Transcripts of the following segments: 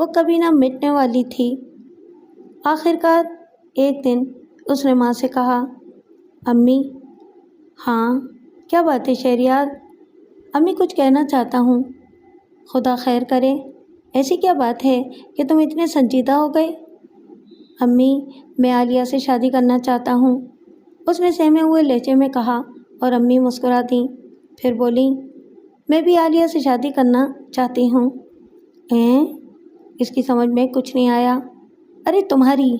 وہ کبھی نہ مٹنے والی تھی۔ آخرکار ایک دن اس نے ماں سے کہا، امی۔ ہاں کیا بات ہے شہریار؟ امی کچھ کہنا چاہتا ہوں۔ خدا خیر کرے، ایسی کیا بات ہے کہ تم اتنے سنجیدہ ہو گئے؟ امی میں عالیہ سے شادی کرنا چاہتا ہوں، اس نے سہمے ہوئے لہجے میں کہا اور امی مسکرا دیں۔ پھر بولیں، میں بھی عالیہ سے شادی کرنا چاہتی ہوں۔ اس کی سمجھ میں کچھ نہیں آیا۔ ارے تمہاری،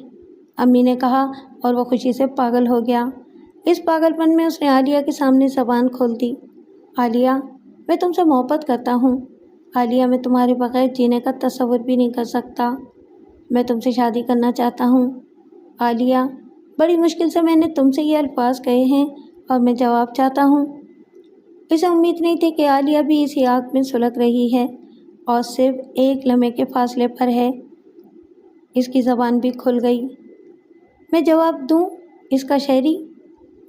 امی نے کہا اور وہ خوشی سے پاگل ہو گیا۔ اس پاگل پن میں اس نے عالیہ کے سامنے زبان کھول دی۔ عالیہ میں تم سے محبت کرتا ہوں۔ عالیہ میں تمہارے بغیر جینے کا تصور بھی نہیں کر سکتا۔ میں تم سے شادی کرنا چاہتا ہوں۔ عالیہ بڑی مشکل سے میں نے تم سے یہ الفاظ کہے ہیں اور میں جواب چاہتا ہوں۔ اسے امید نہیں تھی کہ عالیہ بھی اسی آگ میں سلگ رہی ہے اور صرف ایک لمحے کے فاصلے پر ہے۔ اس کی زبان بھی کھل گئی۔ میں جواب دوں اس کا شہری؟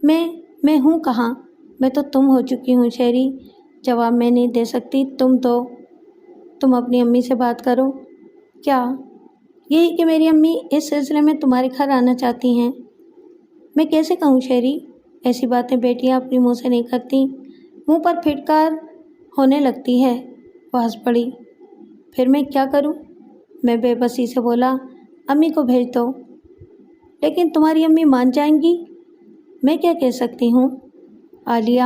میں ہوں کہاں؟ میں تو تم ہو چکی ہوں شہری۔ جواب میں نہیں دے سکتی، تم دو۔ تم اپنی امی سے بات کرو۔ کیا؟ یہی کہ میری امی اس سلسلے میں تمہارے گھر آنا چاہتی ہیں۔ میں کیسے کہوں شہری؟ ایسی باتیں بیٹیاں اپنی منہ سے نہیں کرتی، منہ پر پھٹکار ہونے لگتی ہے۔ وہ ہنس پڑی۔ پھر میں کیا کروں؟ میں بے بسی سے بولا، امی کو بھیج دو۔ لیکن تمہاری امی مان جائیں گی؟ میں کیا کہہ سکتی ہوں؟ عالیہ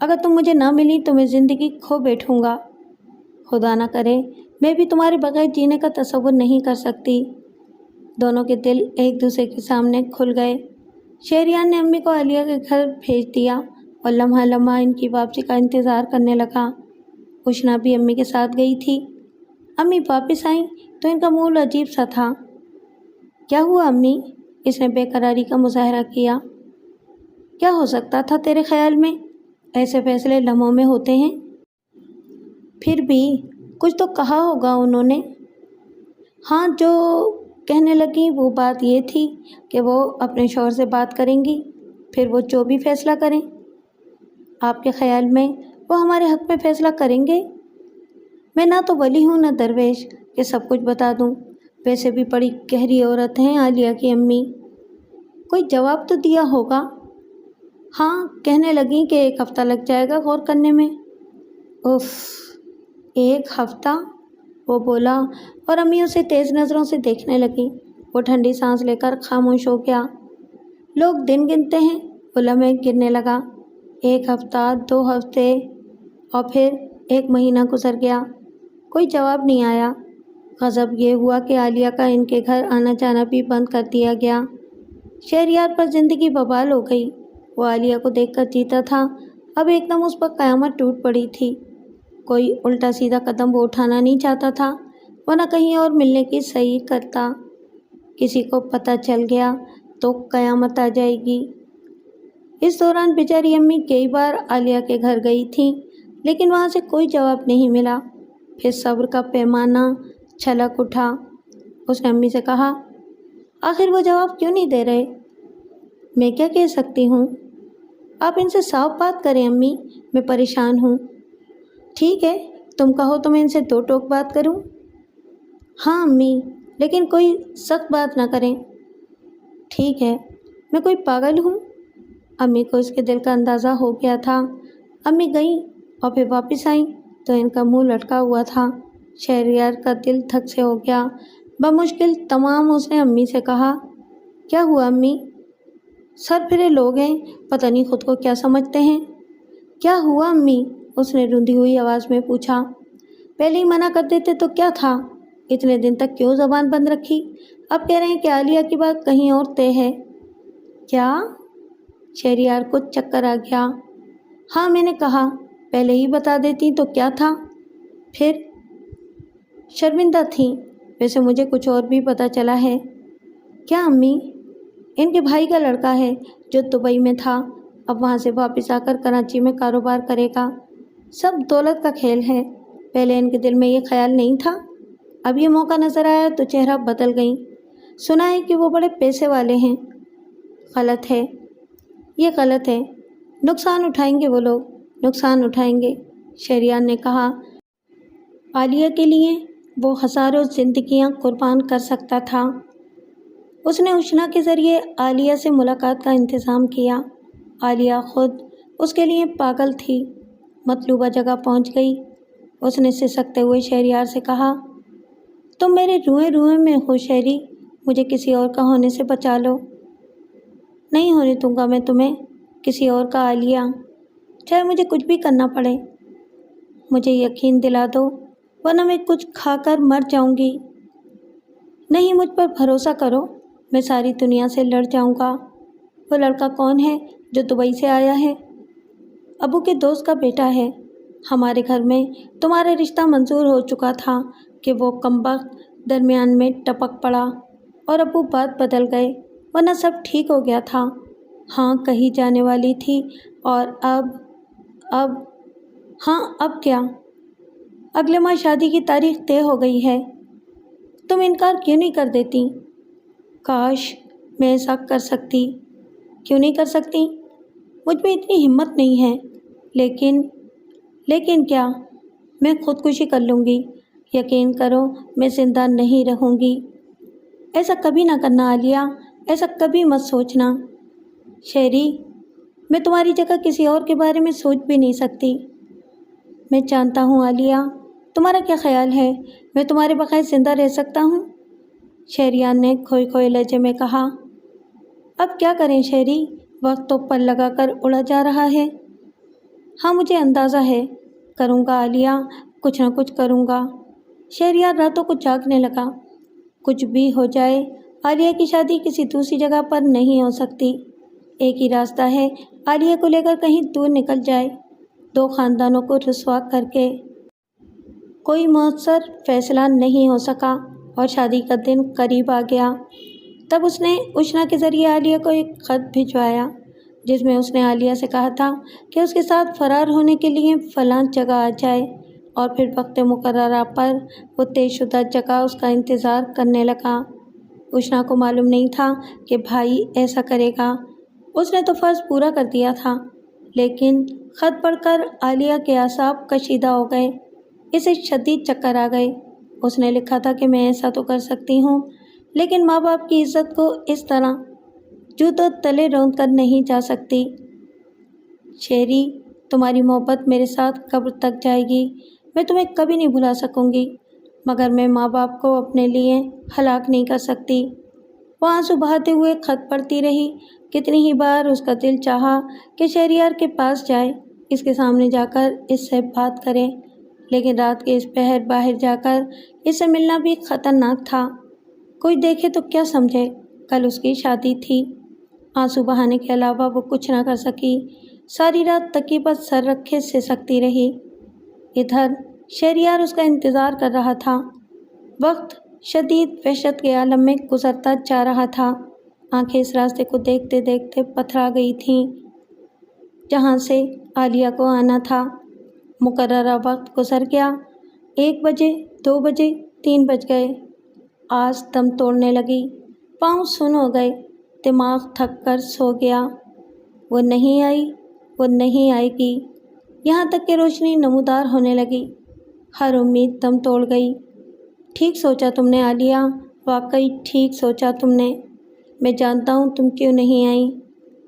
اگر تم مجھے نہ ملی تو میں زندگی کھو بیٹھوں گا۔ خدا نہ کرے، میں بھی تمہارے بغیر جینے کا تصور نہیں کر سکتی۔ دونوں کے دل ایک دوسرے کے سامنے کھل گئے۔ شہریار نے امی کو عالیہ کے گھر بھیج دیا اور لمحہ لمحہ ان کی واپسی کا انتظار کرنے لگا۔ اشنا بھی امی کے ساتھ گئی تھی۔ امی واپس آئیں تو ان کا موڈ عجیب سا تھا۔ کیا ہوا امی؟ اس نے بے قراری کا مظاہرہ کیا۔ کیا ہو سکتا تھا تیرے خیال میں؟ ایسے فیصلے لمحوں میں ہوتے ہیں۔ پھر بھی کچھ تو کہا ہوگا انہوں نے۔ ہاں جو کہنے لگیں وہ بات یہ تھی کہ وہ اپنے شوہر سے بات کریں گی، پھر وہ جو بھی فیصلہ کریں۔ آپ کے خیال میں وہ ہمارے حق میں فیصلہ کریں گے؟ میں نہ تو ولی ہوں نہ درویش کہ سب کچھ بتا دوں۔ ویسے بھی بڑی گہری عورت ہیں عالیہ کی امی۔ کوئی جواب تو دیا ہوگا۔ ہاں کہنے لگیں کہ 1 ہفتہ لگ جائے گا غور کرنے میں۔ اف، 1 ہفتہ؟ وہ بولا اور امی اسے تیز نظروں سے دیکھنے لگیں۔ وہ ٹھنڈی سانس لے کر خاموش ہو گیا۔ لوگ دن گنتے ہیں، وہ لمحے گرنے لگا۔ 1 ہفتہ، 2 ہفتے اور پھر 1 مہینہ گزر گیا۔ کوئی جواب نہیں آیا۔ غضب یہ ہوا کہ عالیہ کا ان کے گھر آنا جانا بھی بند کر دیا گیا۔ شہریار پر زندگی بحال ہو گئی۔ وہ عالیہ کو دیکھ کر جیتا تھا، اب ایک دم اس پر قیامت ٹوٹ پڑی تھی۔ کوئی الٹا سیدھا قدم وہ اٹھانا نہیں چاہتا تھا، ورنہ کہیں اور ملنے کی صحیح کرتا۔ کسی کو پتہ چل گیا تو قیامت آ جائے گی۔ اس دوران بیچاری امی کئی بار عالیہ کے گھر گئی تھیں، لیکن وہاں سے کوئی جواب نہیں ملا۔ پھر صبر کا پیمانہ چھلک اٹھا۔ اس نے امی سے کہا، آخر وہ جواب کیوں نہیں دے رہے؟ میں کیا کہہ سکتی ہوں؟ آپ ان سے صاف بات کریں امی، میں پریشان ہوں۔ ٹھیک ہے، تم کہو تو میں ان سے 2 ٹوک بات کروں۔ ہاں امی، لیکن کوئی سخت بات نہ کریں۔ ٹھیک ہے، میں کوئی پاگل ہوں؟ امی کو اس کے دل کا اندازہ ہو گیا تھا۔ امی گئیں اور پھر واپس آئیں تو ان کا منہ لٹکا ہوا تھا۔ شہریار کا دل دھک سے ہو گیا۔ بمشکل تمام اس نے امی سے کہا، کیا ہوا امی؟ سر پھرے لوگ ہیں، پتہ نہیں خود کو کیا سمجھتے ہیں۔ کیا ہوا امی؟ اس نے روندھی ہوئی آواز میں پوچھا۔ پہلے ہی منع کر دیتے تو کیا تھا؟ اتنے دن تک کیوں زبان بند رکھی؟ اب کہہ رہے ہیں کہ عالیہ کی بات کہیں اور طے ہے۔ کیا؟ شہریار کو چکر آ گیا۔ ہاں میں نے کہا پہلے ہی بتا دیتی تو کیا تھا؟ پھر شرمندہ تھیں؟ ویسے مجھے کچھ اور بھی پتہ چلا ہے۔ کیا امی؟ ان کے بھائی کا لڑکا ہے جو دبئی میں تھا، اب وہاں سے واپس آ کر کراچی میں کاروبار کرے گا۔ سب دولت کا کھیل ہے۔ پہلے ان کے دل میں یہ خیال نہیں تھا، اب یہ موقع نظر آیا تو چہرہ بدل گئیں۔ سنا ہے کہ وہ بڑے پیسے والے ہیں۔ غلط ہے، یہ غلط ہے۔ نقصان اٹھائیں گے وہ لوگ، نقصان اٹھائیں گے، شہریار نے کہا۔ عالیہ کے لیے وہ ہزاروں زندگیاں قربان کر سکتا تھا۔ اس نے اشنا کے ذریعے عالیہ سے ملاقات کا انتظام کیا۔ عالیہ خود اس کے لیے پاگل تھی۔ مطلوبہ جگہ پہنچ گئی۔ اس نے سسکتے ہوئے شہریار سے کہا، تم میرے روئے روئے میں ہو شہری، مجھے کسی اور کا ہونے سے بچا لو۔ نہیں ہونے دوں گا میں تمہیں کسی اور کا عالیہ، چاہے مجھے کچھ بھی کرنا پڑے۔ مجھے یقین دلا دو ورنہ میں کچھ کھا کر مر جاؤں گی۔ نہیں، مجھ پر بھروسہ کرو، میں ساری دنیا سے لڑ جاؤں گا۔ وہ لڑکا کون ہے جو دبئی سے آیا ہے؟ ابو کے دوست کا بیٹا ہے۔ ہمارے گھر میں تمہارا رشتہ منظور ہو چکا تھا کہ وہ کمبخت درمیان میں ٹپک پڑا اور ابو بات بدل گئے، ورنہ سب ٹھیک ہو گیا تھا۔ ہاں کہی جانے والی تھی، اور اب کیا؟ اگلے ماہ شادی کی تاریخ طے ہو گئی ہے۔ تم انکار کیوں نہیں کر دیتی؟ کاش میں ایسا کر سکتی۔ کیوں نہیں کر سکتی؟ مجھ میں اتنی ہمت نہیں ہے۔ لیکن کیا؟ میں خودکشی کر لوں گی۔ یقین کرو میں زندہ نہیں رہوں گی۔ ایسا کبھی نہ کرنا عالیہ، ایسا کبھی مت سوچنا۔ شہری، میں تمہاری جگہ کسی اور کے بارے میں سوچ بھی نہیں سکتی۔ میں جانتا ہوں عالیہ، تمہارا کیا خیال ہے میں تمہارے بغیر زندہ رہ سکتا ہوں؟ شہریار نے کھوئے کھوئے لہجے میں کہا۔ اب کیا کریں شہری، وقت تو پر لگا کر اڑا جا رہا ہے۔ ہاں مجھے اندازہ ہے، کروں گا عالیہ، کچھ نہ کچھ کروں گا۔ شہریار راتوں کو جاگنے لگا۔ کچھ بھی ہو جائے عالیہ کی شادی کسی دوسری جگہ پر نہیں ہو سکتی۔ ایک ہی راستہ ہے، عالیہ کو لے کر کہیں دور نکل جائے، دو خاندانوں کو رسوا کر کے۔ کوئی مؤثر فیصلہ نہیں ہو سکا اور شادی کا دن قریب آ گیا۔ تب اس نے اشنا کے ذریعے عالیہ کو ایک خط بھجوایا جس میں اس نے عالیہ سے کہا تھا کہ اس کے ساتھ فرار ہونے کے لیے فلاں جگہ آ جائے، اور پھر وقت مقررہ پر وہ طے شدہ جگہ اس کا انتظار کرنے لگا۔ اشنا کو معلوم نہیں تھا کہ بھائی ایسا کرے گا۔ اس نے تو فرض پورا کر دیا تھا، لیکن خط پڑھ کر عالیہ کے اعصاب کشیدہ ہو گئے۔ اسے شدید چکر آ گئے۔ اس نے لکھا تھا کہ میں ایسا تو کر سکتی ہوں، لیکن ماں باپ کی عزت کو اس طرح جوتوں تلے روند کر نہیں جا سکتی۔ شہری، تمہاری محبت میرے ساتھ قبر تک جائے گی، میں تمہیں کبھی نہیں بھلا سکوں گی، مگر میں ماں باپ کو اپنے لیے ہلاک نہیں کر سکتی۔ وہ آنسو بہاتے ہوئے خط پڑھتی رہی۔ کتنی ہی بار اس کا دل چاہا کہ شہریار کے پاس جائے، اس کے سامنے جا کر اس سے بات کرے، لیکن رات کے اس پہر باہر جا کر اس سے ملنا بھی خطرناک تھا۔ کوئی دیکھے تو کیا سمجھے، کل اس کی شادی تھی۔ آنسو بہانے کے علاوہ وہ کچھ نہ کر سکی۔ ساری رات تکیے پر سر رکھے سسکتی رہی۔ ادھر شہریار اس کا انتظار کر رہا تھا۔ وقت شدید وحشت کے عالم میں گزرتا جا رہا تھا۔ آنکھیں اس راستے کو دیکھتے دیکھتے پتھرا گئی تھیں جہاں سے عالیہ کو آنا تھا۔ مقررہ وقت گزر گیا۔ 1 بجے، 2 بجے، 3 بج گئے۔ آس دم توڑنے لگی، پاؤں سن ہو گئے، دماغ تھک کر سو گیا۔ وہ نہیں آئی، وہ نہیں آئے گی، یہاں تک کہ روشنی نمودار ہونے لگی۔ ہر امید دم توڑ گئی۔ ٹھیک سوچا تم نے عالیہ، واقعی ٹھیک سوچا تم نے۔ میں جانتا ہوں تم کیوں نہیں آئی۔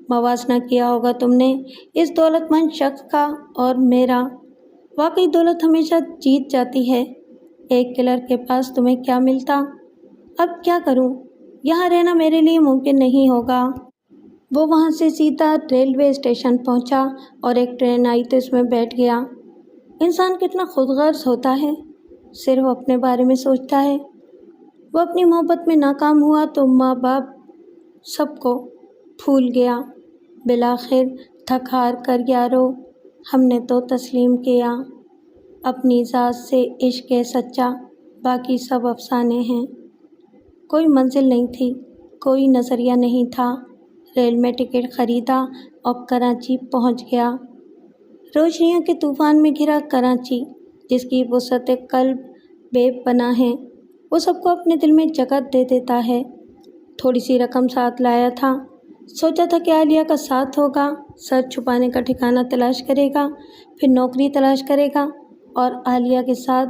موازنہ کیا ہوگا تم نے اس دولت مند شخص کا اور میرا۔ واقعی دولت ہمیشہ جیت جاتی ہے۔ ایک کلر کے پاس تمہیں کیا ملتا؟ اب کیا کروں؟ یہاں رہنا میرے لیے ممکن نہیں ہوگا۔ وہ وہاں سے سیدھا ریلوے اسٹیشن پہنچا اور ایک ٹرین آئی تو اس میں بیٹھ گیا۔ انسان کتنا خود غرض ہوتا ہے، صرف اپنے بارے میں سوچتا ہے۔ وہ اپنی محبت میں ناکام ہوا تو ماں باپ سب کو بھول گیا۔ بالآخر تھک ہار کر یارو ہم نے تو تسلیم کیا، اپنی ذات سے عشق ہے سچا، باقی سب افسانے ہیں۔ کوئی منزل نہیں تھی، کوئی نظریہ نہیں تھا۔ ریل میں ٹکٹ خریدا اور کراچی پہنچ گیا۔ روشنیوں کے طوفان میں گھرا کراچی، جس کی وسعت قلب بے پناہ ہے، وہ سب کو اپنے دل میں جگہ دے دیتا ہے۔ تھوڑی سی رقم ساتھ لایا تھا، سوچا تھا کہ عالیہ کا ساتھ ہوگا، سر چھپانے کا ٹھکانہ تلاش کرے گا، پھر نوکری تلاش کرے گا اور عالیہ کے ساتھ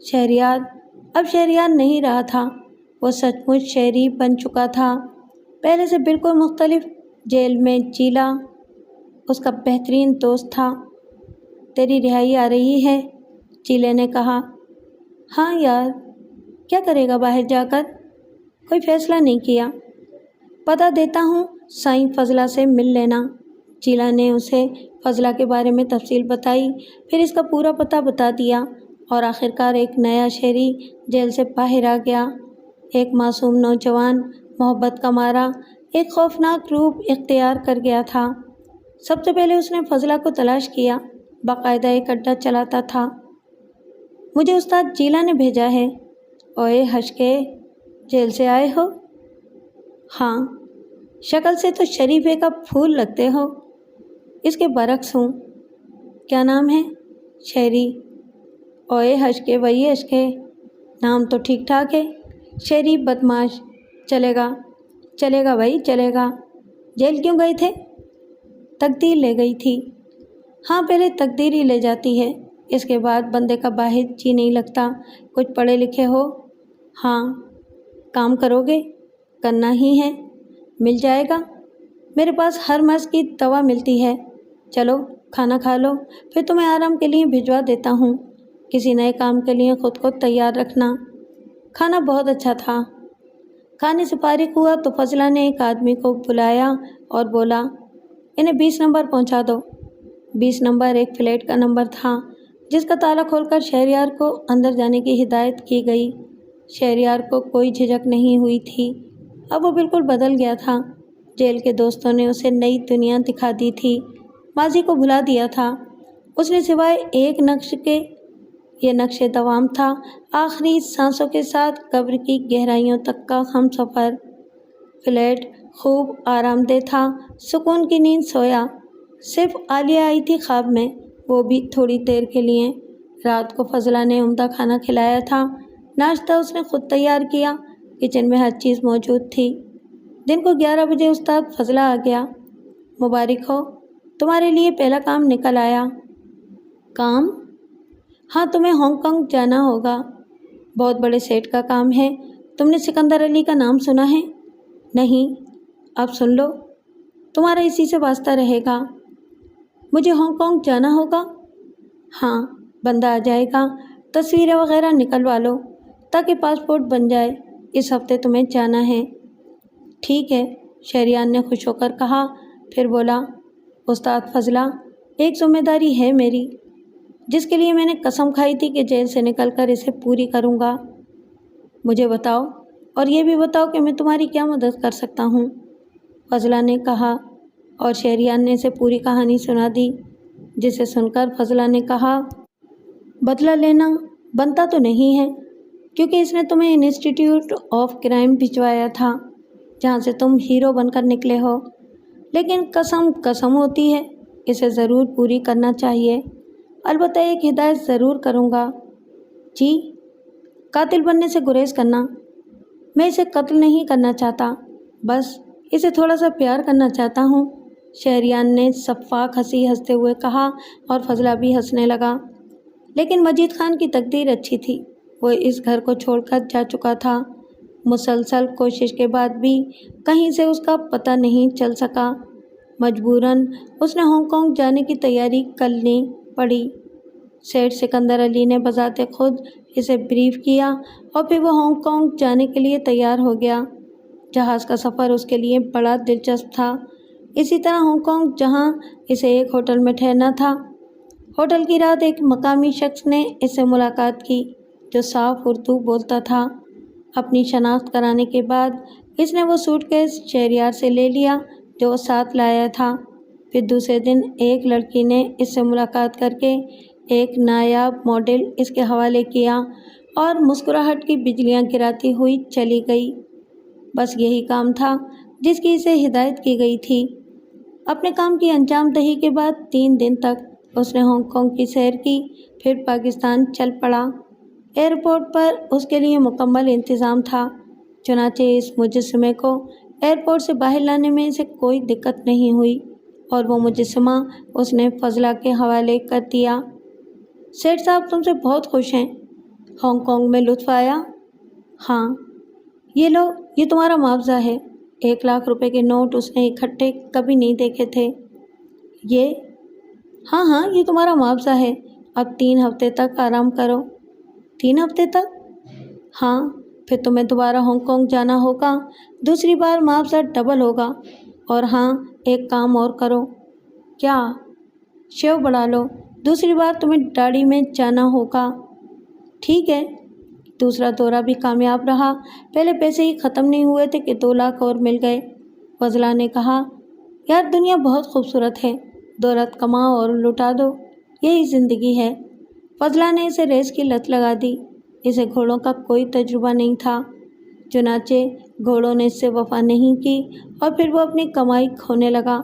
شہریار اب شہریار نہیں رہا تھا، وہ سچ مچ شہری بن چکا تھا، پہلے سے بالکل مختلف۔ جیل میں چیلا اس کا بہترین دوست تھا۔ تیری رہائی آ رہی ہے، چیلے نے کہا۔ ہاں یار، کیا کرے گا باہر جا کر؟ کوئی فیصلہ نہیں کیا۔ پتہ دیتا ہوں، سائیں فضلہ سے مل لینا۔ چیلا نے اسے فضلہ کے بارے میں تفصیل بتائی، پھر اس کا پورا پتہ بتا دیا، اور آخرکار ایک نیا شہری جیل سے باہر آ گیا۔ ایک معصوم نوجوان محبت کا مارا ایک خوفناک روپ اختیار کر گیا تھا۔ سب سے پہلے اس نے فضلہ کو تلاش کیا، باقاعدہ ایک اڈا چلاتا تھا۔ مجھے استاد چیلا نے بھیجا ہے۔ اوئے ہشکے، جیل سے آئے ہو؟ ہاں، شکل سے تو شریفے کا پھول لگتے ہو۔ اس کے برعکس ہوں۔ کیا نام ہے؟ شہری۔ اوئے ہشکے وہی ہشکے، نام تو ٹھیک ٹھاک ہے۔ شہری بدماش۔ چلے گا چلے گا بھائی چلے گا۔ جیل کیوں گئے تھے؟ تقدیر لے گئی تھی۔ ہاں، پہلے تقدیر ہی لے جاتی ہے، اس کے بعد بندے کا باہر جی نہیں لگتا۔ کچھ پڑھے لکھے ہو؟ ہاں۔ کام کرو گے؟ کرنا ہی ہے۔ مل جائے گا؟ میرے پاس ہر مرض کی دوا ملتی ہے۔ چلو کھانا کھا لو، پھر تمہیں آرام کے لیے بھجوا دیتا ہوں۔ کسی نئے کام کے لیے خود کو تیار رکھنا۔ کھانا بہت اچھا تھا۔ کھانے سے فارغ ہوا تو فضلہ نے ایک آدمی کو بلایا اور بولا، انہیں 20 نمبر پہنچا دو۔ 20 نمبر ایک فلیٹ کا نمبر تھا جس کا تالا کھول کر شہریار کو اندر جانے کی ہدایت کی گئی۔ شہریار کو کوئی جھجک نہیں ہوئی تھی، اب وہ بالکل بدل گیا تھا۔ جیل کے دوستوں نے اسے نئی دنیا دکھا دی تھی، ماضی کو بھلا دیا تھا۔ اس نے سوائے ایک نقش کے، یہ نقش دوام تھا، آخری سانسوں کے ساتھ قبر کی گہرائیوں تک کا ہم سفر۔ فلیٹ خوب آرام دہ تھا، سکون کی نیند سویا۔ صرف عالیہ آئی تھی خواب میں، وہ بھی تھوڑی دیر کے لیے۔ رات کو فضلہ نے عمدہ کھانا کھلایا تھا، ناشتہ اس نے خود تیار کیا، کچن میں ہر چیز موجود تھی۔ دن کو 11 بجے استاد فضلہ آ گیا۔ مبارک ہو، تمہارے لیے پہلا کام نکل آیا۔ کام؟ ہاں، تمہیں ہانگ کانگ جانا ہوگا، بہت بڑے سیٹ کا کام ہے۔ تم نے سکندر علی کا نام سنا ہے؟ نہیں، اب سن لو، تمہارا اسی سے واسطہ رہے گا۔ مجھے ہانگ کانگ جانا ہوگا؟ ہاں، بندہ آ جائے گا، تصویریں وغیرہ نکلوا لو تاکہ پاسپورٹ بن جائے۔ اس ہفتے تمہیں جانا ہے۔ ٹھیک ہے، شہریار نے خوش ہو کر کہا، پھر بولا، استاد فضلہ، ایک ذمہ داری ہے میری، جس کے لیے میں نے قسم کھائی تھی کہ جیل سے نکل کر اسے پوری کروں گا۔ مجھے بتاؤ، اور یہ بھی بتاؤ کہ میں تمہاری کیا مدد کر سکتا ہوں؟ فضلہ نے کہا، اور شہریار نے اسے پوری کہانی سنا دی، جسے سن کر فضلہ نے کہا، بدلہ لینا بنتا تو نہیں ہے، کیونکہ اس نے تمہیں انسٹیٹیوٹ آف کرائم بھجوایا تھا، جہاں سے تم ہیرو بن کر نکلے ہو، لیکن قسم ہوتی ہے، اسے ضرور پوری کرنا چاہیے۔ البتہ ایک ہدایت ضرور کروں گا۔ جی؟ قاتل بننے سے گریز کرنا۔ میں اسے قتل نہیں کرنا چاہتا، بس اسے تھوڑا سا پیار کرنا چاہتا ہوں، شہریار نے شفاق ہنسی ہنستے ہوئے کہا، اور فضلہ بھی ہنسنے لگا۔ لیکن مجید خان کی تقدیر اچھی تھی، وہ اس گھر کو چھوڑ کر جا چکا تھا۔ مسلسل کوشش کے بعد بھی کہیں سے اس کا پتہ نہیں چل سکا۔ مجبوراً اس نے ہانگ کانگ جانے کی تیاری کرنی پڑی۔ سیٹھ سکندر علی نے بذات خود اسے بریف کیا، اور پھر وہ ہانگ کانگ جانے کے لیے تیار ہو گیا۔ جہاز کا سفر اس کے لیے بڑا دلچسپ تھا۔ اسی طرح ہانگ کانگ، جہاں اسے ایک ہوٹل میں ٹھہرنا تھا۔ ہوٹل کی رات ایک مقامی شخص نے اس سے ملاقات کی جو صاف اردو بولتا تھا۔ اپنی شناخت کرانے کے بعد اس نے وہ سوٹ کیس شہریار سے لے لیا جو وہ ساتھ لایا تھا۔ پھر دوسرے دن ایک لڑکی نے اس سے ملاقات کر کے ایک نایاب ماڈل اس کے حوالے کیا، اور مسکراہٹ کی بجلیاں گراتی ہوئی چلی گئی۔ بس یہی کام تھا جس کی اسے ہدایت کی گئی تھی۔ اپنے کام کی انجام دہی کے بعد 3 دن تک اس نے ہانگ کانگ کی سیر کی، پھر پاکستان چل پڑا۔ ایئرپورٹ پر اس کے لیے مکمل انتظام تھا، چنانچہ اس مجسمے کو ایئرپورٹ سے باہر لانے میں اسے کوئی دقت نہیں ہوئی، اور وہ مجسمہ اس نے فضلہ کے حوالے کر دیا۔ سیٹھ صاحب تم سے بہت خوش ہیں، ہانگ کانگ میں لطف آیا؟ ہاں، یہ لو، یہ تمہارا معاوضہ ہے۔ 1 لاکھ روپے کے نوٹ اس نے اکٹھے کبھی نہیں دیکھے تھے۔ یہ؟ ہاں ہاں، یہ تمہارا معاوضہ ہے۔ اب 3 ہفتے تک آرام کرو۔ 3 ہفتے تک؟ ہاں، پھر تمہیں دوبارہ ہانگ کانگ جانا ہوگا۔ دوسری بار معاوضہ ڈبل ہوگا۔ اور ہاں، ایک کام اور کرو۔ کیا؟ شیو بڑھا لو۔ دوسری بار تمہیں داڑھی میں جانا ہوگا۔ ٹھیک ہے۔ دوسرا دورہ بھی کامیاب رہا۔ پہلے پیسے ہی ختم نہیں ہوئے تھے کہ 2 لاکھ اور مل گئے۔ فضلہ نے کہا، یار دنیا بہت خوبصورت ہے، دولت کماؤ اور لٹا دو، یہی زندگی ہے۔ فضلہ نے اسے ریس کی لت لگا دی۔ اسے گھوڑوں کا کوئی تجربہ نہیں تھا، چنانچہ گھوڑوں نے اس سے وفا نہیں کی اور پھر وہ اپنی کمائی کھونے لگا۔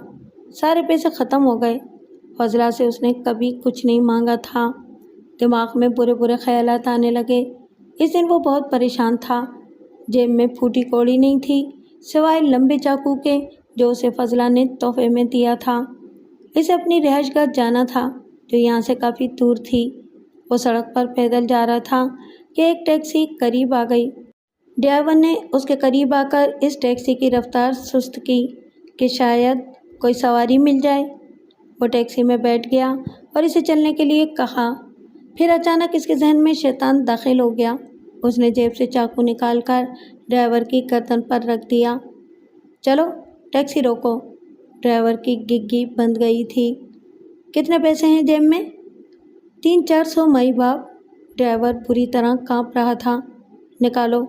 سارے پیسے ختم ہو گئے۔ فضلہ سے اس نے کبھی کچھ نہیں مانگا تھا۔ دماغ میں برے برے خیالات آنے لگے۔ اس دن وہ بہت پریشان تھا۔ جیب میں پھوٹی کوڑی نہیں تھی سوائے لمبے چاقو کے جو اسے فضلہ نے تحفے میں دیا تھا۔ اسے اپنی رہائش گاہ جانا تھا جو یہاں سے کافی دور تھی۔ وہ سڑک پر پیدل جا رہا تھا کہ ایک ٹیکسی قریب آ گئی۔ ڈرائیور نے اس کے قریب آ کر اس ٹیکسی کی رفتار سست کی کہ شاید کوئی سواری مل جائے۔ وہ ٹیکسی میں بیٹھ گیا اور اسے چلنے کے لیے کہا۔ پھر اچانک اس کے ذہن میں شیطان داخل ہو گیا۔ اس نے جیب سے چاقو نکال کر ڈرائیور کی گردن پر رکھ دیا۔ چلو، ٹیکسی روکو۔ ڈرائیور کی گگی بند گئی تھی۔ کتنے پیسے ہیں جیب میں؟ 300-400 مائی باپ۔ ڈرائیور بری طرح کانپ رہا تھا۔ نکالو،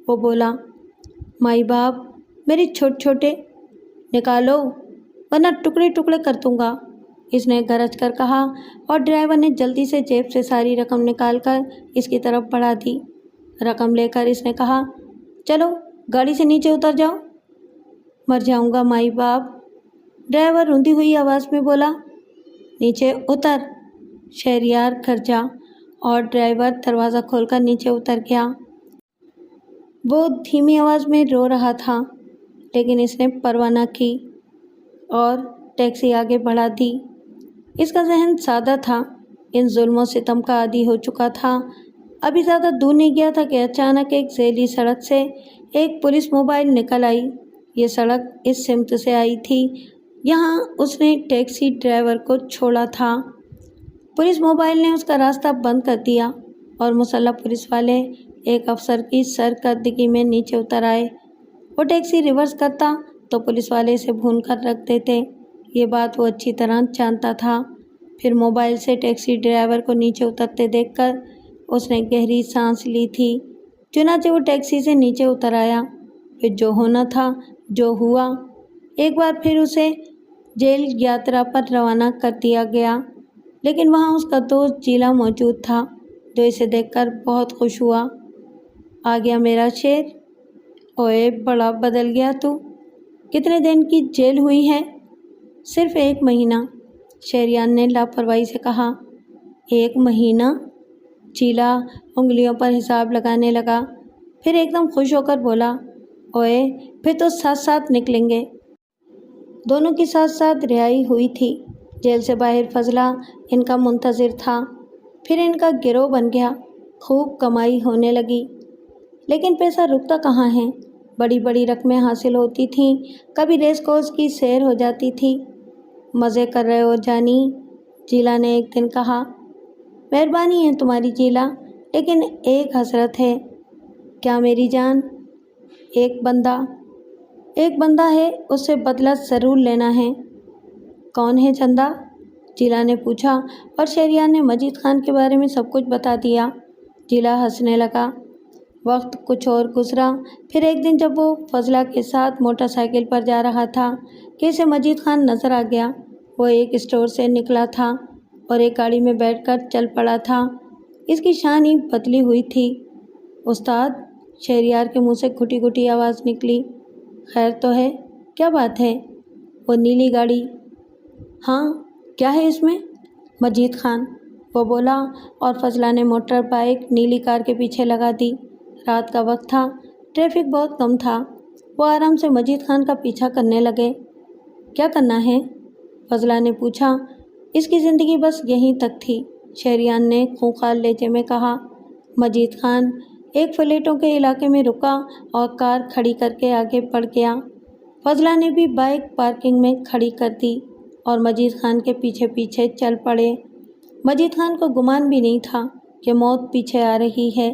وہ بولا۔ مائی باپ، میری چھوٹے نکالو ورنہ ٹکڑے ٹکڑے کر دوں گا، اس نے گرج کر کہا اور ڈرائیور نے جلدی سے جیب سے ساری رقم نکال کر اس کی طرف بڑھا دی۔ رقم لے کر اس نے کہا، چلو گاڑی سے نیچے اتر جاؤ۔ مر جاؤں گا مائی باپ، ڈرائیور روندی ہوئی آواز میں بولا۔ نیچے اتر، شہریار گرجا اور ڈرائیور دروازہ کھول کر نیچے اتر گیا۔ وہ دھیمی آواز میں رو رہا تھا لیکن اس نے پرواہ نہ کی اور ٹیکسی آگے بڑھا دی۔ اس کا ذہن سادہ تھا، ان ظلم و ستم کا عادی ہو چکا تھا۔ ابھی زیادہ دور نہیں گیا تھا کہ اچانک ایک ذیلی سڑک سے ایک پولیس موبائل نکل آئی۔ یہ سڑک اس سمت سے آئی تھی یہاں اس نے ٹیکسی ڈرائیور کو چھوڑا تھا۔ پولیس موبائل نے اس کا راستہ بند کر دیا اور مسلح پولیس والے ایک افسر کی سرکردگی میں نیچے اتر آئے۔ وہ ٹیکسی ریورس کرتا تو پولیس والے اسے بھون کر رکھ دیتے، یہ بات وہ اچھی طرح جانتا تھا۔ پھر موبائل سے ٹیکسی ڈرائیور کو نیچے اترتے دیکھ کر اس نے گہری سانس لی تھی۔ چنانچہ وہ ٹیکسی سے نیچے اتر آیا۔ پھر جو ہونا تھا جو ہوا۔ ایک بار پھر اسے جیل یاترا پر روانہ کر دیا گیا، لیکن وہاں اس کا دوست جیلا موجود تھا جو اسے دیکھ کر بہت خوش ہوا۔ آ گیا میرا شیر، اوئے بڑا بدل گیا تو۔ کتنے دن کی جیل ہوئی ہے؟ صرف 1 مہینہ، شہریان نے لاپرواہی سے کہا۔ 1 مہینہ؟ جیلا انگلیوں پر حساب لگانے لگا، پھر ایک دم خوش ہو کر بولا، اوئے پھر تو ساتھ ساتھ نکلیں گے۔ دونوں کی ساتھ ساتھ رہائی ہوئی تھی۔ جیل سے باہر فضلہ ان کا منتظر تھا۔ پھر ان کا گروہ بن گیا، خوب کمائی ہونے لگی۔ لیکن پیسہ رکتا کہاں ہے؟ بڑی بڑی رقمیں حاصل ہوتی تھیں، کبھی ریس کورس کی سیر ہو جاتی تھی۔ مزے کر رہے ہو جانی، جیلا نے ایک دن کہا۔ مہربانی ہے تمہاری جیلا، لیکن ایک حسرت ہے۔ کیا میری جان؟ ایک بندہ ہے، اس سے بدلہ ضرور لینا ہے۔ کون ہے چندہ؟ جیلا نے پوچھا اور شہریار نے مجید خان کے بارے میں سب کچھ بتا دیا۔ جیلا ہنسنے لگا۔ وقت کچھ اور گزرا۔ پھر ایک دن جب وہ فضلہ کے ساتھ موٹر سائیکل پر جا رہا تھا کہ اسے مجید خان نظر آ گیا۔ وہ ایک اسٹور سے نکلا تھا اور ایک گاڑی میں بیٹھ کر چل پڑا تھا۔ اس کی شان ہی بدلی ہوئی تھی۔ استاد، شہریار کے منہ سے گھٹی گھٹی آواز نکلی۔ خیر تو ہے؟ کیا بات ہے؟ وہ نیلی گاڑی؟ ہاں، کیا ہے اس میں؟ مجید خان، وہ بولا اور فضلہ نے موٹر بائیک نیلی کار کے پیچھے لگا دی۔ رات کا وقت تھا، ٹریفک بہت کم تھا۔ وہ آرام سے مجید خان کا پیچھا کرنے لگے۔ کیا کرنا ہے؟ فضلہ نے پوچھا۔ اس کی زندگی بس یہیں تک تھی، شہریان نے خونخوار لہجے میں کہا۔ مجید خان ایک فلیٹوں کے علاقے میں رکا اور کار کھڑی کر کے آگے بڑھ گیا۔ فضلہ نے بھی بائک پارکنگ میں کھڑی کر دی اور مجید خان کے پیچھے پیچھے چل پڑے۔ مجید خان کو گمان بھی نہیں تھا کہ موت پیچھے آ رہی ہے۔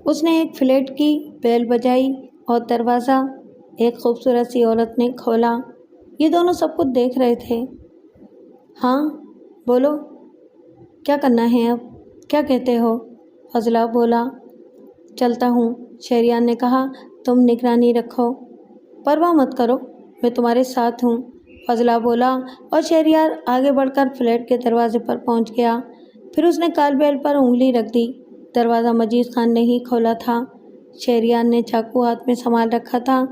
اس نے ایک فلیٹ کی بیل بجائی اور دروازہ ایک خوبصورت سی عورت نے کھولا۔ یہ دونوں سب کچھ دیکھ رہے تھے۔ ہاں بولو، کیا کرنا ہے اب؟ کیا کہتے ہو؟ فضلہ بولا۔ چلتا ہوں، شہریار نے کہا۔ تم نگرانی رکھو، پرواہ مت کرو، میں تمہارے ساتھ ہوں، فضلہ بولا اور شہریار آگے بڑھ کر فلیٹ کے دروازے پر پہنچ گیا۔ پھر اس نے کال بیل پر انگلی رکھ دی۔ دروازہ مجید خان نے ہی کھولا تھا۔ شہریار نے چاقو ہاتھ میں سنبھال رکھا تھا۔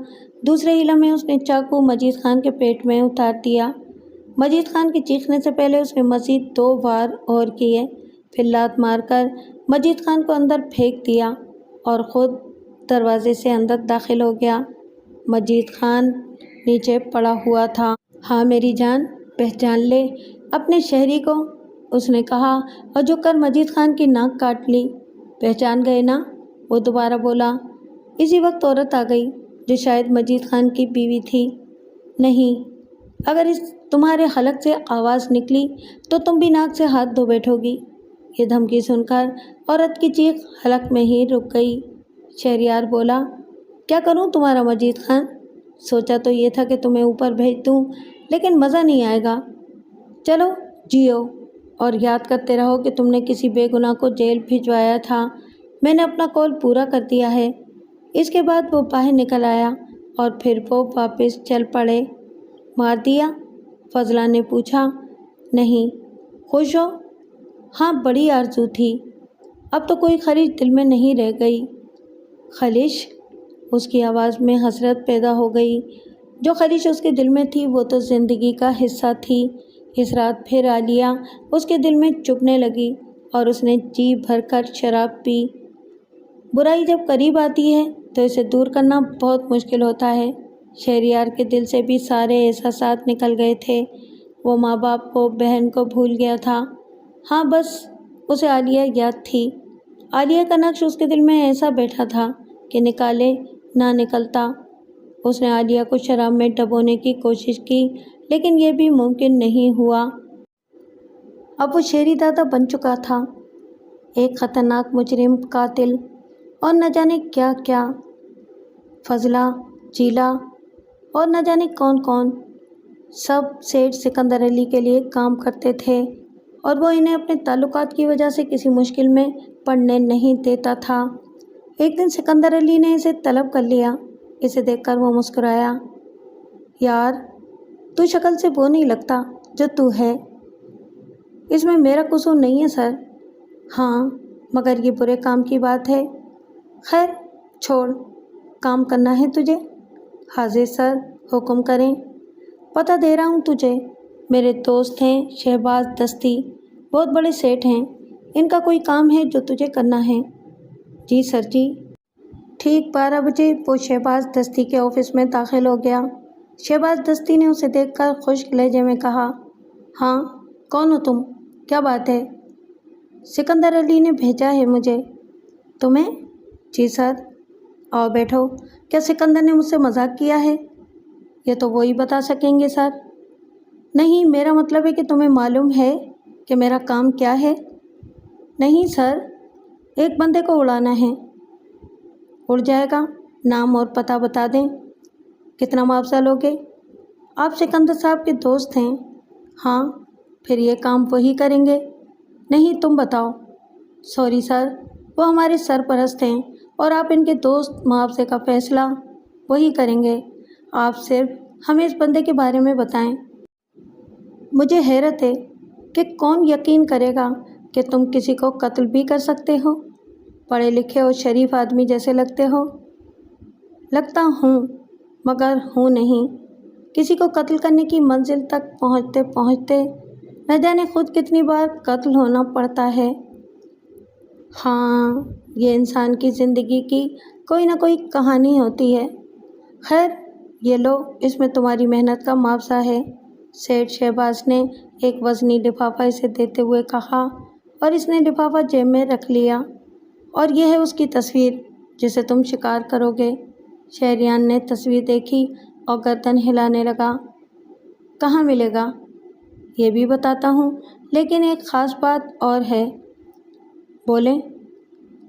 دوسرے ہی لمحے اس نے چاقو مجید خان کے پیٹ میں اتار دیا۔ مجید خان کے چیخنے سے پہلے اس نے مزید 2 وار اور کیے، پھر لات مار کر مجید خان کو اندر پھینک دیا اور خود دروازے سے اندر داخل ہو گیا۔ مجید خان نیچے پڑا ہوا تھا۔ ہاں میری جان، پہچان لے اپنے شہری کو، اس نے کہا اور جھک کر مجید خان کی ناک کاٹ لی۔ پہچان گئے نا؟ وہ دوبارہ بولا۔ اسی وقت عورت آ گئی جو شاید مجید خان کی بیوی تھی۔ نہیں، اگر اس تمہارے حلق سے آواز نکلی تو تم بھی ناک سے ہاتھ دھو بیٹھو گی۔ یہ دھمکی سن کر عورت کی چیخ حلق میں ہی رک گئی۔ شہریار بولا، کیا کروں تمہارا مجید خان؟ سوچا تو یہ تھا کہ تمہیں اوپر بھیج دوں، لیکن مزہ نہیں آئے گا۔ چلو جیو اور یاد کرتے رہو کہ تم نے کسی بے گناہ کو جیل بھجوایا تھا۔ میں نے اپنا قول پورا کر دیا ہے۔ اس کے بعد وہ باہر نکل آیا اور پھر وہ واپس چل پڑے۔ مار دیا؟ فضلہ نے پوچھا۔ نہیں۔ خوش ہو؟ ہاں، بڑی آرزو تھی۔ اب تو کوئی خواہش دل میں نہیں رہ گئی۔ خواہش؟ اس کی آواز میں حسرت پیدا ہو گئی۔ جو خواہش اس کے دل میں تھی وہ تو زندگی کا حصہ تھی۔ اس رات پھر عالیہ اس کے دل میں چبھنے لگی اور اس نے جی بھر کر شراب پی۔ برائی جب قریب آتی ہے تو اسے دور کرنا بہت مشکل ہوتا ہے۔ شہریار کے دل سے بھی سارے احساسات نکل گئے تھے۔ وہ ماں باپ کو، بہن کو بھول گیا تھا۔ ہاں بس اسے عالیہ یاد تھی۔ عالیہ کا نقش اس کے دل میں ایسا بیٹھا تھا کہ نکالے نہ نکلتا۔ اس نے عالیہ کو شراب میں ڈبونے کی کوشش کی، لیکن یہ بھی ممکن نہیں ہوا۔ اب وہ شہری دادا بن چکا تھا، ایک خطرناک مجرم، قاتل اور نہ جانے کیا کیا۔ فضلہ، جیلا اور نہ جانے کون کون، سب سیٹھ سکندر علی کے لیے کام کرتے تھے اور وہ انہیں اپنے تعلقات کی وجہ سے کسی مشکل میں پڑنے نہیں دیتا تھا۔ ایک دن سکندر علی نے اسے طلب کر لیا۔ اسے دیکھ کر وہ مسکرایا۔ یار، تو شکل سے وہ نہیں لگتا جو تو ہے۔ اس میں میرا قصور نہیں ہے سر۔ ہاں، مگر یہ برے کام کی بات ہے۔ خیر چھوڑ، کام کرنا ہے تجھے؟ حاضر سر، حکم کریں۔ پتہ دے رہا ہوں تجھے، میرے دوست ہیں شہباز دستی، بہت بڑے سیٹھ ہیں، ان کا کوئی کام ہے جو تجھے کرنا ہے۔ جی سر جی۔ ٹھیک 12 بجے وہ شہباز دستی کے آفس میں داخل ہو گیا۔ شہباز دستی نے اسے دیکھ کر خشک لہجے میں کہا، ہاں کون ہو تم؟ کیا بات ہے؟ سکندر علی نے بھیجا ہے مجھے۔ تمہیں؟ جی سر۔ آؤ بیٹھو۔ کیا سکندر نے مجھ سے مذاق کیا ہے؟ یہ تو وہی بتا سکیں گے سر۔ نہیں، میرا مطلب ہے کہ تمہیں معلوم ہے کہ میرا کام کیا ہے؟ نہیں سر، ایک بندے کو اڑانا ہے۔ اڑ جائے گا، نام اور پتہ بتا دیں۔ کتنا معاوضہ لوگے؟ آپ سکندر صاحب کے دوست ہیں۔ ہاں، پھر یہ کام وہی کریں گے۔ نہیں، تم بتاؤ۔ سوری سر، وہ ہمارے سرپرست ہیں اور آپ ان کے دوست، معاوضے کا فیصلہ وہی کریں گے۔ آپ صرف ہمیں اس بندے کے بارے میں بتائیں۔ مجھے حیرت ہے کہ کون یقین کرے گا کہ تم کسی کو قتل بھی کر سکتے ہو۔ پڑھے لکھے اور شریف آدمی جیسے لگتے ہو۔ لگتا ہوں، مگر ہوں نہیں۔ کسی کو قتل کرنے کی منزل تک پہنچتے پہنچتے نہ جانے خود کتنی بار قتل ہونا پڑتا ہے۔ ہاں، یہ انسان کی زندگی کی کوئی نہ کوئی کہانی ہوتی ہے۔ خیر، یہ لو، اس میں تمہاری محنت کا معاوضہ ہے۔ سیٹھ شہباز نے ایک وزنی لفافہ اسے دیتے ہوئے کہا اور اس نے لفافہ جیب میں رکھ لیا۔ اور یہ ہے اس کی تصویر جسے تم شکار کرو گے۔ شہریان نے تصویر دیکھی اور گردن ہلانے لگا۔ کہاں ملے گا؟ یہ بھی بتاتا ہوں، لیکن ایک خاص بات اور ہے۔ بولیں۔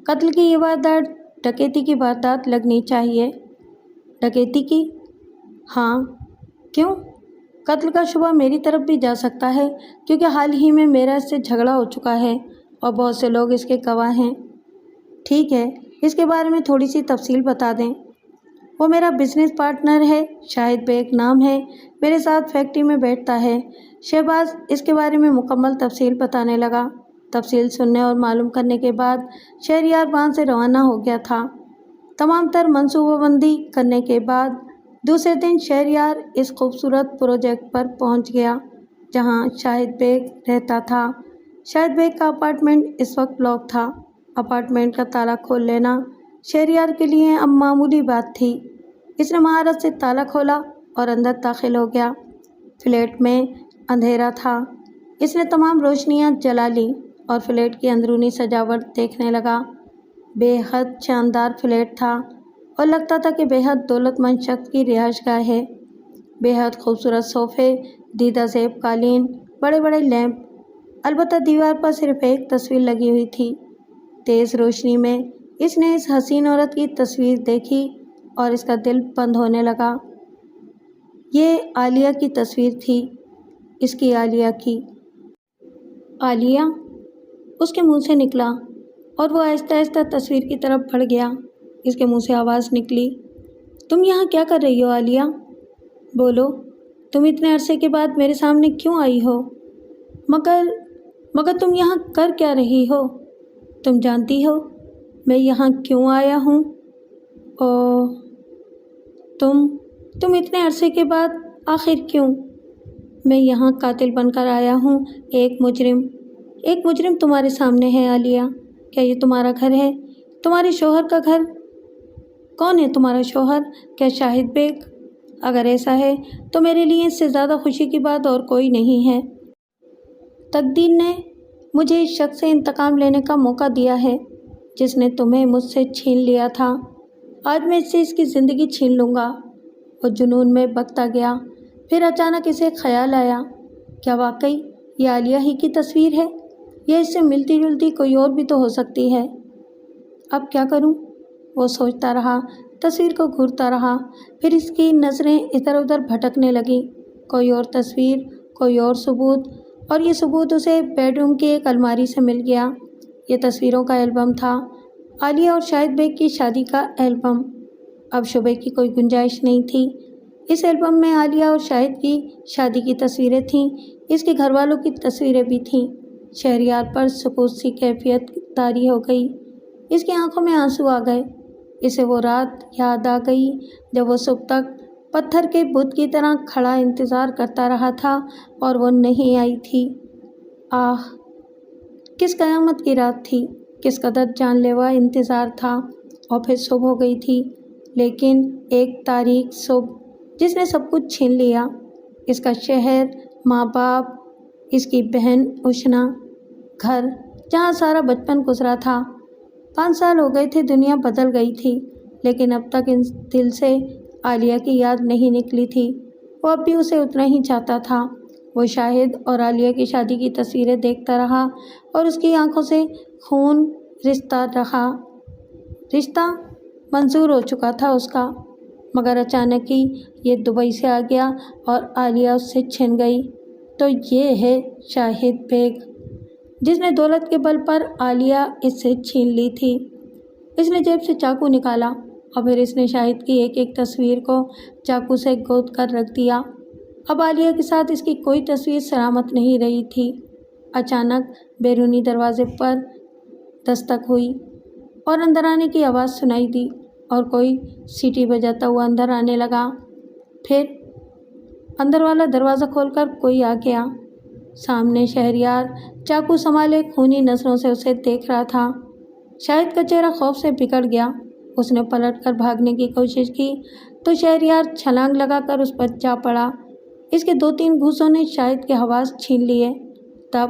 قتل کی یہ واردات ڈکیتی کی واردات لگنی چاہیے۔ ڈکیتی کی؟ ہاں۔ کیوں؟ قتل کا شبہ میری طرف بھی جا سکتا ہے، کیونکہ حال ہی میں میرا اس سے جھگڑا ہو چکا ہے اور بہت سے لوگ اس کے گواہ ہیں۔ ٹھیک ہے، اس کے بارے میں تھوڑی سی تفصیل بتا دیں۔ وہ میرا بزنس پارٹنر ہے، شاہد بیگ نام ہے، میرے ساتھ فیکٹری میں بیٹھتا ہے۔ شہباز اس کے بارے میں مکمل تفصیل بتانے لگا۔ تفصیل سننے اور معلوم کرنے کے بعد شہریار وہاں سے روانہ ہو گیا تھا۔ تمام تر منصوبہ بندی کرنے کے بعد دوسرے دن شہریار اس خوبصورت پروجیکٹ پر پہنچ گیا جہاں شاہد بیگ رہتا تھا۔ شاہد بیگ کا اپارٹمنٹ اس وقت لاک تھا۔ اپارٹمنٹ کا تالا کھول لینا شہریار کے لیے اب معمولی بات تھی۔ اس نے مہارت سے تالا کھولا اور اندر داخل ہو گیا۔ فلیٹ میں اندھیرا تھا۔ اس نے تمام روشنیاں جلا لیں اور فلیٹ کی اندرونی سجاوٹ دیکھنے لگا۔ بے حد شاندار فلیٹ تھا اور لگتا تھا کہ بے حد دولت مند شخص کی رہائش گاہ ہے۔ بے حد خوبصورت صوفے، دیدہ زیب قالین، بڑے بڑے لیمپ، البتہ دیوار پر صرف ایک تصویر لگی ہوئی تھی۔ تیز روشنی میں اس نے اس حسین عورت کی تصویر دیکھی اور اس کا دل بند ہونے لگا۔ یہ عالیہ کی تصویر تھی، اس کی عالیہ کی۔ عالیہ؟ اس کے منہ سے نکلا اور وہ آہستہ آہستہ تصویر کی طرف بڑھ گیا۔ اس کے منہ سے آواز نکلی، تم یہاں کیا کر رہی ہو عالیہ؟ بولو، تم اتنے عرصے کے بعد میرے سامنے کیوں آئی ہو؟ مگر تم یہاں کر کیا رہی ہو؟ تم جانتی ہو میں یہاں کیوں آیا ہوں؟ اوہ، تم اتنے عرصے کے بعد آخر کیوں؟ میں یہاں قاتل بن کر آیا ہوں، ایک مجرم تمہارے سامنے ہے عالیہ۔ کیا یہ تمہارا گھر ہے؟ تمہارے شوہر کا گھر؟ کون ہے تمہارا شوہر؟ کیا شاہد بیگ؟ اگر ایسا ہے تو میرے لیے اس سے زیادہ خوشی کی بات اور کوئی نہیں ہے۔ تقدیر نے مجھے اس شخص سے انتقام لینے کا موقع دیا ہے جس نے تمہیں مجھ سے چھین لیا تھا۔ آج میں اس سے اس کی زندگی چھین لوں گا۔ وہ جنون میں بکتا گیا۔ پھر اچانک اسے خیال آیا، کیا واقعی یہ عالیہ ہی کی تصویر ہے؟ یہ اس سے ملتی جلتی کوئی اور بھی تو ہو سکتی ہے۔ اب کیا کروں؟ وہ سوچتا رہا، تصویر کو گھورتا رہا۔ پھر اس کی نظریں ادھر ادھر بھٹکنے لگیں۔ کوئی اور تصویر، کوئی اور ثبوت، اور یہ ثبوت اسے بیڈ روم کی ایک الماری سے مل گیا۔ یہ تصویروں کا البم تھا، عالیہ اور شاہد بیگ کی شادی کا البم۔ اب شبے کی کوئی گنجائش نہیں تھی۔ اس البم میں عالیہ اور شاہد کی شادی کی تصویریں تھیں، اس کے گھر والوں کی تصویریں بھی تھیں۔ شہریار پر سکوت سی کیفیت طاری ہو گئی۔ اس کی آنکھوں میں آنسو آ گئے۔ اسے وہ رات یاد آ گئی جب وہ صبح تک پتھر کے بت کی طرح کھڑا انتظار کرتا رہا تھا اور وہ نہیں آئی تھی۔ آہ، کس قیامت کی رات تھی، کس قدر جان لیوا انتظار تھا۔ اور پھر صبح ہو گئی تھی، لیکن ایک تاریک صبح جس نے سب کچھ چھین لیا۔ اس کا شہر، ماں باپ، اس کی بہن اشنا، گھر جہاں سارا بچپن گزرا تھا۔ 5 سال ہو گئے تھے، دنیا بدل گئی تھی، لیکن اب تک اس دل سے عالیہ کی یاد نہیں نکلی تھی۔ وہ اب بھی اسے اتنا ہی چاہتا تھا۔ وہ شاہد اور عالیہ کی شادی کی تصویریں دیکھتا رہا اور اس کی آنکھوں سے خون رستا رہا۔ رشتہ منظور ہو چکا تھا اس کا، مگر اچانک ہی یہ دبئی سے آ گیا اور عالیہ اس سے چھن گئی۔ تو یہ ہے شاہد بیگ جس نے دولت کے بل پر عالیہ اس سے چھین لی تھی۔ اس نے جیب سے چاقو نکالا اور پھر اس نے شاہد کی ایک ایک تصویر کو چاقو سے گود کر رکھ دیا۔ اب عالیہ کے ساتھ اس کی کوئی تصویر سلامت نہیں رہی تھی۔ اچانک بیرونی دروازے پر دستک ہوئی اور اندر آنے کی آواز سنائی دی اور کوئی سیٹی بجاتا ہوا اندر آنے لگا۔ پھر اندر والا دروازہ کھول کر کوئی آ گیا۔ سامنے شہریار چاقو سنبھالے خونی نظروں سے اسے دیکھ رہا تھا۔ شاہد کا چہرہ خوف سے بگڑ گیا۔ اس نے پلٹ کر بھاگنے کی کوشش کی تو شہریار چھلانگ لگا کر اس پر جا پڑا۔ اس کے 2-3 گھوسوں نے شاہد کے حواس چھین لیے۔ تب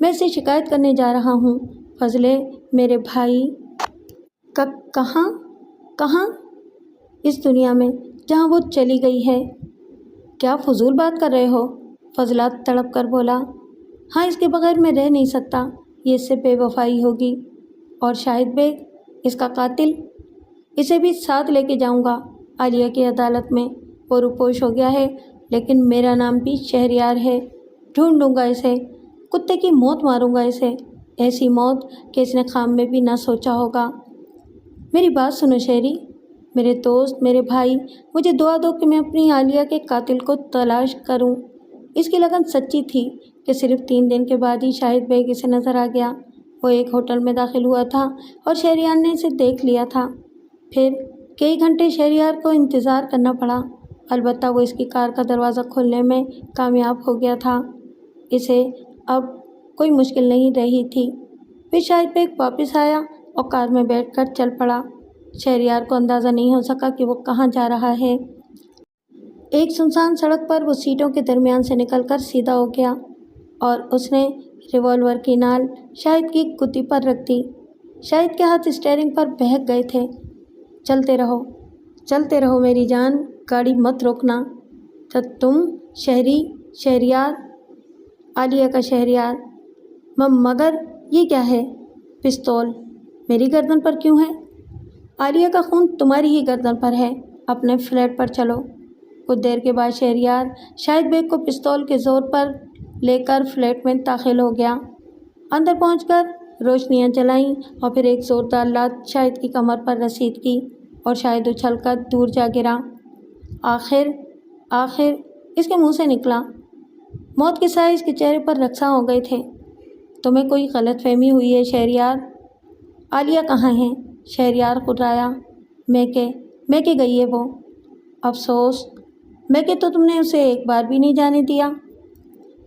میں اسے شکایت کرنے جا رہا ہوں۔ فضلے میرے بھائی کہاں کہاں؟ اس دنیا میں جہاں وہ چلی گئی ہے۔ کیا فضول بات کر رہے ہو؟ فضلہ تڑپ کر بولا۔ ہاں، اس کے بغیر میں رہ نہیں سکتا، یہ اس سے بے وفائی ہوگی۔ اور شاہد بیگ اس کا قاتل، اسے بھی ساتھ لے کے جاؤں گا عالیہ کی عدالت میں۔ وہ روپوش ہو گیا ہے لیکن میرا نام بھی شہریار ہے۔ ڈھونڈوں گا اسے، کتے کی موت ماروں گا اسے، ایسی موت کہ اس نے خواب میں بھی نہ سوچا ہوگا۔ میری بات سنو شہری، میرے دوست، میرے بھائی، مجھے دعا دو کہ میں اپنی عالیہ کے قاتل کو تلاش کروں۔ اس کی لگن سچی تھی کہ صرف 3 دن کے بعد ہی شاہد بیگ اسے نظر آ گیا۔ وہ ایک ہوٹل میں داخل ہوا تھا اور شہریار نے اسے دیکھ لیا تھا۔ پھر کئی گھنٹے شہریار کو انتظار کرنا پڑا، البتہ وہ اس کی کار کا دروازہ کھولنے میں کامیاب ہو گیا تھا۔ اسے اب کوئی مشکل نہیں رہی تھی۔ پھر شاہد بیگ واپس آیا اور کار میں بیٹھ کر چل پڑا۔ شہریار کو اندازہ نہیں ہو سکا کہ وہ کہاں جا رہا ہے۔ ایک سنسان سڑک پر وہ سیٹوں کے درمیان سے نکل کر سیدھا ہو گیا اور اس نے ریوالور کی نال شاہد کی گدی پر رکھ دی۔ شاہد کے ہاتھ اسٹیئرنگ پر بہک گئے تھے۔ چلتے رہو میری جان، گاڑی مت روکنا۔ تم شہریار، عالیہ کا شہریار، مگر یہ کیا ہے؟ پستول میری گردن پر کیوں ہے؟ عالیہ کا خون تمہاری ہی گردن پر ہے۔ اپنے فلیٹ پر چلو۔ کچھ دیر کے بعد شہریار شاہد بیگ کو پستول کے زور پر لے کر فلیٹ میں داخل ہو گیا۔ اندر پہنچ کر روشنیاں جلائیں اور پھر ایک زوردار لات شاہد کی کمر پر رسید کی اور شاہد اچھل کر دور جا گرا۔ آخر اس کے منہ سے نکلا۔ موت کے سائے اس کے چہرے پر رقصاں ہو گئے تھے۔ تمہیں کوئی غلط فہمی ہوئی ہے شہریار۔ عالیہ کہاں ہے؟ شہریار خرایا۔ میں کہ گئی ہے وہ؟ افسوس، میں کہ تو تم نے اسے ایک بار بھی نہیں جانے دیا۔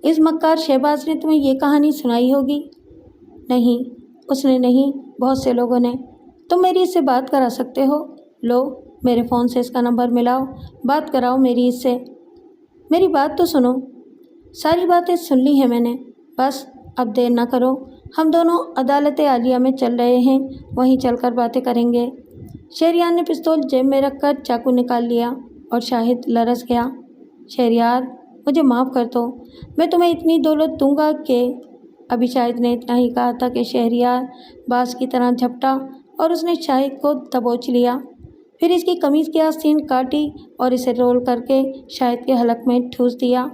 اس مکار شہباز نے تمہیں یہ کہانی سنائی ہوگی۔ نہیں، اس نے نہیں، بہت سے لوگوں نے۔ تم میری اس سے بات کرا سکتے ہو؟ لو میرے فون سے اس کا نمبر ملاؤ، بات کراؤ میری اس سے۔ میری بات تو سنو۔ ساری باتیں سن لی ہیں میں نے، بس اب دیر نہ کرو۔ ہم دونوں عدالت عالیہ میں چل رہے ہیں، وہیں چل کر باتیں کریں گے۔ شہریار نے پستول جیب میں رکھ کر چاقو نکال لیا اور شاہد لرز گیا۔ شہریار، مجھے معاف کر دو، میں تمہیں اتنی دولت دوں گا کہ… ابھی شاہد نے اتنا ہی کہا تھا کہ شہریار باز کی طرح جھپٹا اور اس نے شاہد کو دبوچ لیا۔ پھر اس کی قمیض کی آستین کاٹی اور اسے رول کر کے شاہد کے حلق میں ٹھوس دیا۔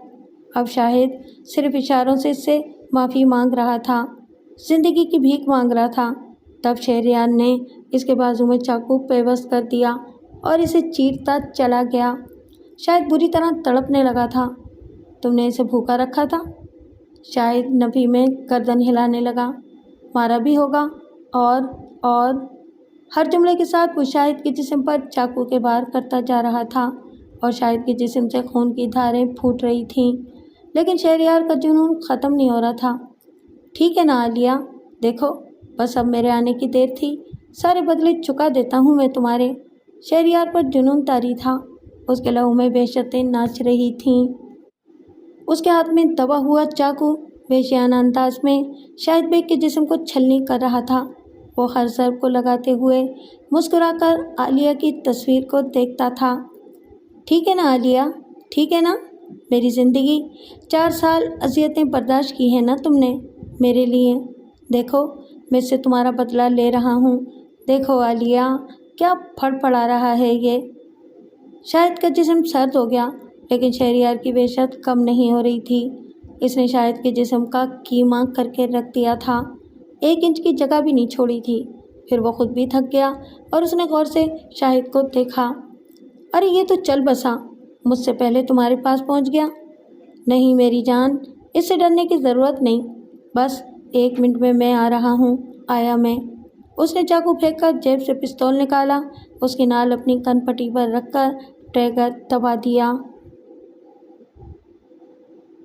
اب شاہد صرف اشاروں سے اس سے معافی مانگ رہا تھا، زندگی کی بھیک مانگ رہا تھا۔ تب شہریار نے اس کے بازو میں چاقو پیوست کر دیا اور اسے چیرتا چلا گیا۔ شاہد بری طرح تڑپنے لگا تھا۔ تم نے اسے بھوکا رکھا تھا؟ شاہد نفی میں گردن ہلانے لگا۔ مارا بھی ہوگا۔ اور ہر جملے کے ساتھ وہ شاہد کے جسم پر چاقو کے وار کرتا جا رہا تھا اور شاہد کے جسم سے خون کی دھاریں پھوٹ رہی تھیں، لیکن شہریار کا جنون ختم نہیں ہو رہا تھا۔ ٹھیک ہے نا عالیہ، دیکھو بس اب میرے آنے کی دیر تھی، سارے بدلے چکا دیتا ہوں میں تمہارے۔ شہریار پر جنون طاری تھا، اس کے لہو میں وحشتیں ناچ رہی تھیں۔ اس کے ہاتھ میں دبا ہوا چاقو وحشیانہ انداز میں شاہد بیگ کے جسم کو چھلنی کر رہا تھا۔ وہ ہر ضرب کو لگاتے ہوئے مسکرا کر عالیہ کی تصویر کو دیکھتا تھا۔ ٹھیک ہے نا عالیہ، ٹھیک ہے نا میری زندگی؟ 4 سال اذیتیں برداشت کی ہیں نا تم نے میرے لیے؟ دیکھو میں اس سے تمہارا بدلہ لے رہا ہوں۔ دیکھو عالیہ، کیا پھڑ پڑا رہا ہے یہ۔ شاہد کا جسم سرد ہو گیا، لیکن شہریار کی وحشت کم نہیں ہو رہی تھی۔ اس نے شاہد کے جسم کا کیما کر کے رکھ دیا تھا، 1 انچ کی جگہ بھی نہیں چھوڑی تھی۔ پھر وہ خود بھی تھک گیا اور اس نے غور سے شاہد کو دیکھا۔ ارے یہ تو چل بسا، مجھ سے پہلے تمہارے پاس پہنچ گیا۔ نہیں میری جان، اس سے ڈرنے کی ضرورت نہیں، بس 1 منٹ میں آ رہا ہوں، آیا میں۔ اس نے چاقو پھینک کر جیب سے پستول نکالا، اس کی نال اپنی کن پٹی پر رکھ کر ٹریگر دبا دیا۔